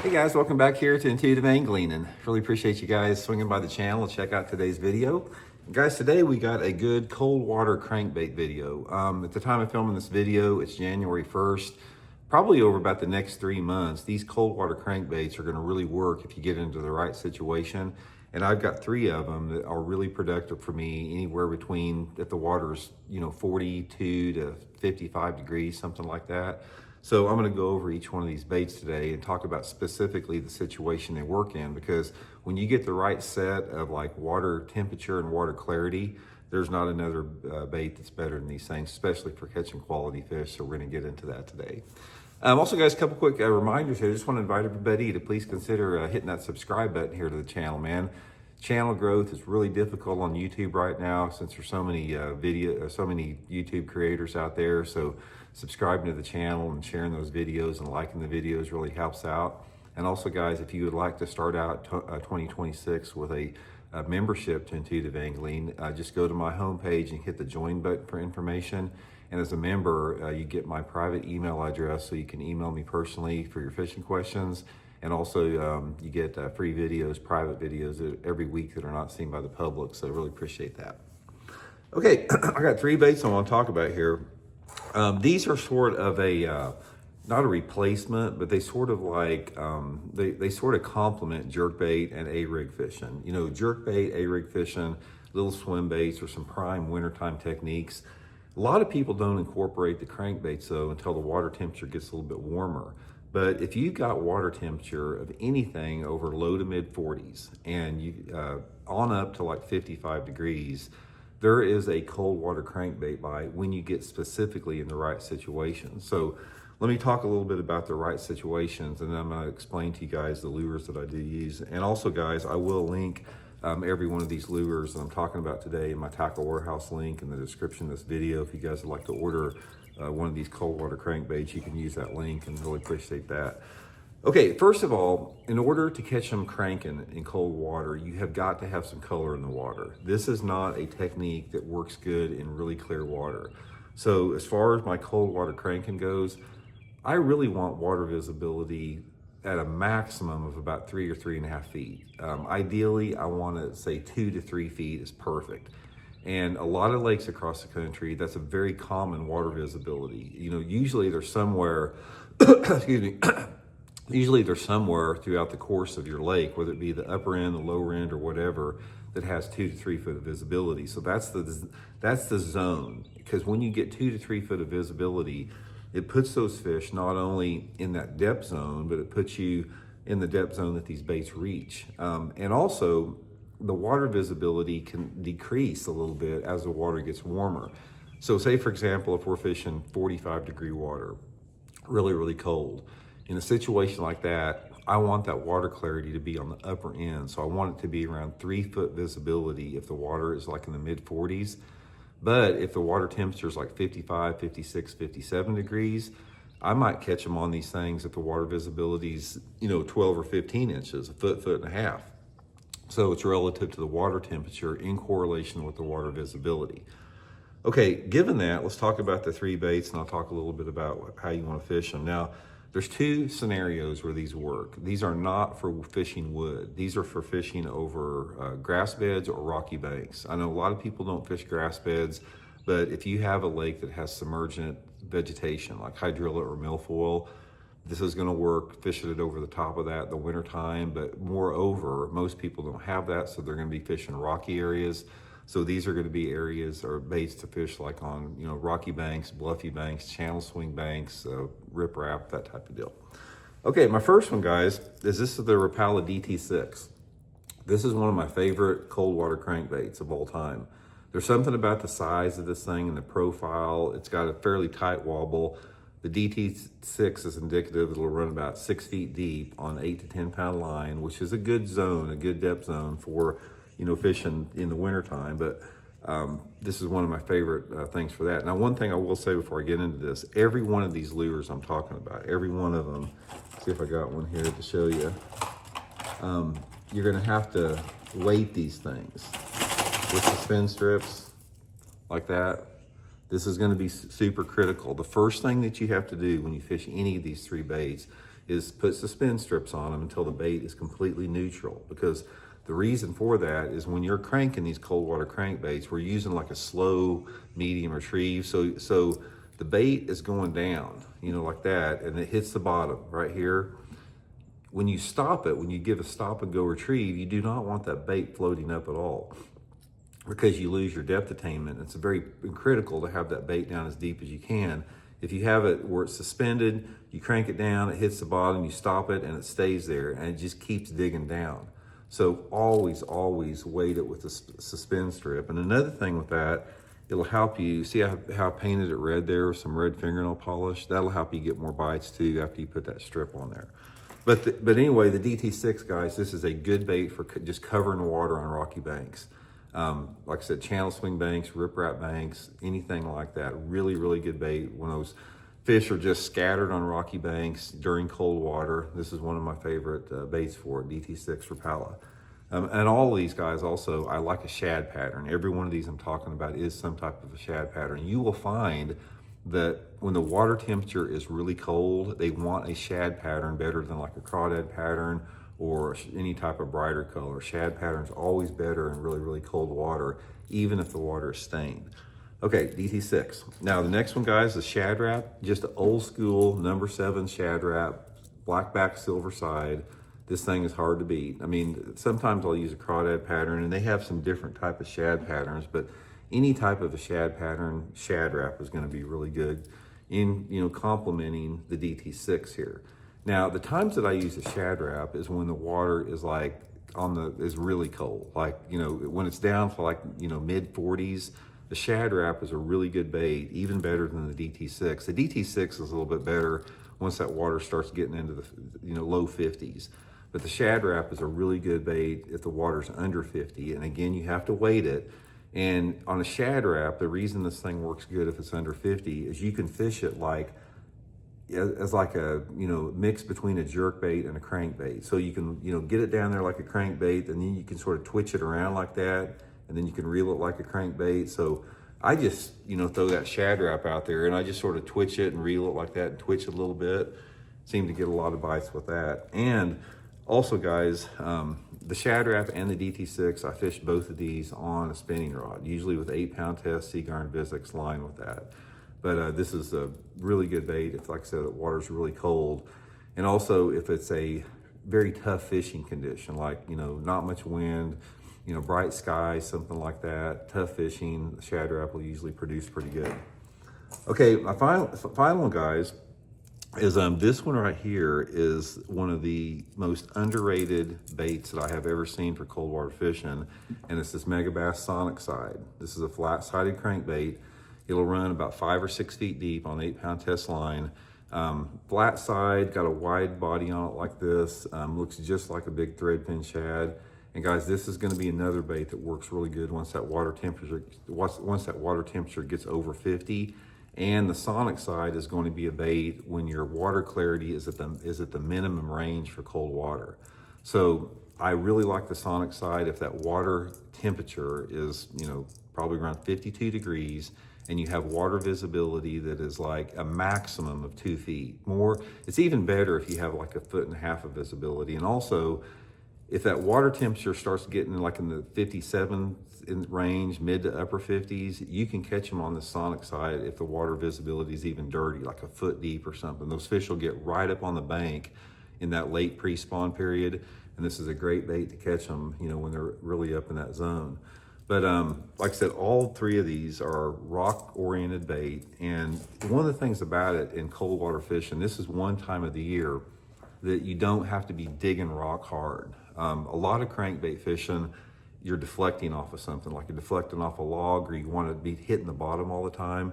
Hey guys, welcome back here to Intuitive Angling, and really appreciate you guys swinging by the channel to check out today's video. Guys, today we got a good cold water crankbait video. At the time of filming this video, it's January 1st. Probably over about the next 3 months, these cold water crankbaits are gonna really work if you get into the right situation. And I've got 3 of them that are really productive for me, anywhere between, if the water's 42 to 55 degrees, something like that. So I'm gonna go over each one of these baits today and talk about specifically the situation they work in, because when you get the right set of like water temperature and water clarity, there's not another bait that's better than these things, especially for catching quality fish. So we're gonna get into that today. Also guys, a couple quick reminders here. I just wanna invite everybody to please consider hitting that subscribe button here to the channel, man. Channel growth is really difficult on YouTube right now since there's so many so many YouTube creators out there. So subscribing to the channel and sharing those videos and liking the videos really helps out. And also guys, if you would like to start out 2026 with a membership to Intuitive Angling, just go to my homepage and hit the join button for information. And as a member, you get my private email address, so you can email me personally for your fishing questions. And also you get free videos, private videos every week that are not seen by the public. So I really appreciate that. Okay, I got 3 baits I want to talk about here. These are sort of a, not a replacement, but they sort of like, they sort of complement jerkbait and A-rig fishing. You know, jerkbait, A-rig fishing, little swim baits, or some prime wintertime techniques. A lot of people don't incorporate the crankbaits though until the water temperature gets a little bit warmer. But if you've got water temperature of anything over low to mid 40s and you on up to like 55 degrees, there is a cold water crankbait bite when you get specifically in the right situation. So let me talk a little bit about the right situations, and then I'm gonna explain to you guys the lures that I do use. And also guys, I will link every one of these lures that I'm talking about today in my Tackle Warehouse link in the description of this video. If you guys would like to order one of these cold water crankbaits, you can use that link, and really appreciate that. Okay, first of all, in order to catch them cranking in cold water, you have got to have some color in the water. This is not a technique that works good in really clear water. So as far as my cold water cranking goes, I really want water visibility at a maximum of about 3 or 3.5 feet. Ideally, I want to say 2 to 3 feet is perfect. And a lot of lakes across the country, that's a very common water visibility. You know, usually there's somewhere, excuse me, usually there's somewhere throughout the course of your lake, whether it be the upper end, the lower end, or whatever, that has 2 to 3 foot of visibility. So that's the zone, because when you get 2 to 3 foot of visibility, it puts those fish not only in that depth zone, but it puts you in the depth zone that these baits reach. And also, the water visibility can decrease a little bit as the water gets warmer. So say, for example, if we're fishing 45 degree water, really, really cold, in a situation like that, I want that water clarity to be on the upper end. So I want it to be around 3 foot visibility if the water is like in the mid 40s. But if the water temperature is like 55, 56, 57 degrees, I might catch them on these things if the water visibility is, 12 or 15 inches, a foot, foot and a half. So it's relative to the water temperature in correlation with the water visibility. Okay, given that, let's talk about the 3 baits, and I'll talk a little bit about how you want to fish them. Now, there's 2 scenarios where these work. These are not for fishing wood. These are for fishing over grass beds or rocky banks. I know a lot of people don't fish grass beds, but if you have a lake that has submergent vegetation like hydrilla or milfoil, this is gonna work, fishing it over the top of that in the wintertime. But moreover, most people don't have that, so they're gonna be fishing rocky areas. So these are gonna be areas or baits to fish like on, rocky banks, bluffy banks, channel swing banks, riprap, that type of deal. Okay, my first one, guys, is this is the Rapala DT6. This is one of my favorite cold water crankbaits of all time. There's something about the size of this thing and the profile. It's got a fairly tight wobble. The DT6 is indicative. It'll run about 6 feet deep on 8 to 10 pound line, which is a good zone, a good depth zone for, fishing in the wintertime. But this is one of my favorite things for that. Now, one thing I will say before I get into this, every one of these lures I'm talking about, every one of them, see if I got one here to show you, you're gonna have to weight these things with the spin strips like that. This is gonna be super critical. The first thing that you have to do when you fish any of these 3 baits is put suspend strips on them until the bait is completely neutral. Because the reason for that is when you're cranking these cold water crankbaits, we're using like a slow, medium retrieve. So the bait is going down, you know, like that, and it hits the bottom right here. When you stop it, when you give a stop and go retrieve, you do not want that bait floating up at all, because you lose your depth attainment. It's very critical to have that bait down as deep as you can. If you have it where it's suspended, you crank it down, it hits the bottom, you stop it, and it stays there, and it just keeps digging down. So always weight it with a suspend strip. And another thing with that, it'll help you, see how I painted it red there with some red fingernail polish? That'll help you get more bites too after you put that strip on there. But anyway, the DT6, guys, this is a good bait for just covering water on rocky banks. Like I said, channel swing banks, riprap banks, anything like that. Really good bait when those fish are just scattered on rocky banks during cold water. This is one of my favorite baits for it, DT6 Rapala. And all of these guys also, I like a shad pattern. Every one of these I'm talking about is some type of a shad pattern. You will find that when the water temperature is really cold, they want a shad pattern better than like a crawdad pattern or any type of brighter color. Shad pattern's always better in really cold water, even if the water is stained. Okay, DT6. Now the next one, guys, is Shad Wrap. Just an old school #7 Shad Wrap, black back, silver side. This thing is hard to beat. I mean, sometimes I'll use a crawdad pattern, and they have some different type of shad patterns, but any type of a shad pattern, Shad Wrap is gonna be really good in, you know, complementing the DT6 here. Now, the times that I use a Shad Wrap is when the water is like is really cold. Like, you know, when it's down to like, you know, mid 40s, the Shad Wrap is a really good bait, even better than the DT6. The DT6 is a little bit better once that water starts getting into the, you know, low 50s. But the Shad Wrap is a really good bait if the water's under 50. And again, you have to weight it. And on a Shad Wrap, the reason this thing works good if it's under 50 is you can fish it like as like a, you know, mix between a jerk bait and a crankbait. So you can, you know, get it down there like a crankbait, and then you can sort of twitch it around like that, and then you can reel it like a crankbait. So I just, you know, throw that Shad Wrap out there, and I just sort of twitch it and reel it like that and twitch it a little bit. Seem to get a lot of bites with that. And also, guys, the Shad Wrap and the DT6, I fish both of these on a spinning rod, usually with 8-pound test, Seagarn Vizix line with that. But this is a really good bait if, like I said, the water's really cold. And also if it's a very tough fishing condition, like, you know, not much wind, you know, bright skies, something like that, tough fishing, the Shad Wrap will usually produce pretty good. Okay, my final one, guys, is this one right here is one of the most underrated baits that I have ever seen for cold water fishing, and it's this Megabass Sonic Side. This is a flat-sided crankbait. It'll run about 5 or 6 feet deep on 8-pound test line. Flat side, got a wide body on it like this. Looks just like a big thread fin shad. And guys, this is going to be another bait that works really good once that water temperature gets over 50. And the Sonic Side is going to be a bait when your water clarity is at the minimum range for cold water. So I really like the Sonic Side if that water temperature is, you know, probably around 52 degrees, and you have water visibility that is like a maximum of 2 feet. More, it's even better if you have like 1.5 feet of visibility. And also, if that water temperature starts getting like in the 57 range, mid to upper 50s, you can catch them on the Sonic Side if the water visibility is even dirty, like 1 foot deep or something. Those fish will get right up on the bank in that late pre-spawn period, and this is a great bait to catch them, you know, when they're really up in that zone. But like I said, all three of these are rock-oriented bait, and one of the things about it in cold water fishing, this is one time of the year that you don't have to be digging rock hard. A lot of crankbait fishing, you're deflecting off of something, like you're deflecting off a log, or you want to be hitting the bottom all the time.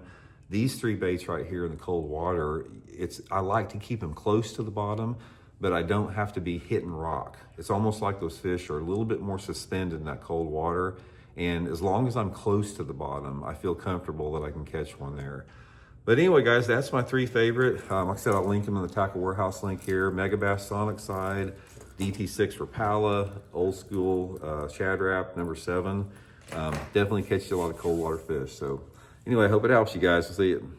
These three baits right here in the cold water, I like to keep them close to the bottom, but I don't have to be hitting rock. It's almost like those fish are a little bit more suspended in that cold water. And as long as I'm close to the bottom, I feel comfortable that I can catch one there. But anyway, guys, that's my three favorite. Like I said, I'll link them in the Tackle Warehouse link here. Megabass Sonic Side, DT6 Rapala, old school Shad Wrap, #7. Definitely catch a lot of cold water fish. So anyway, I hope it helps you guys. We'll see you.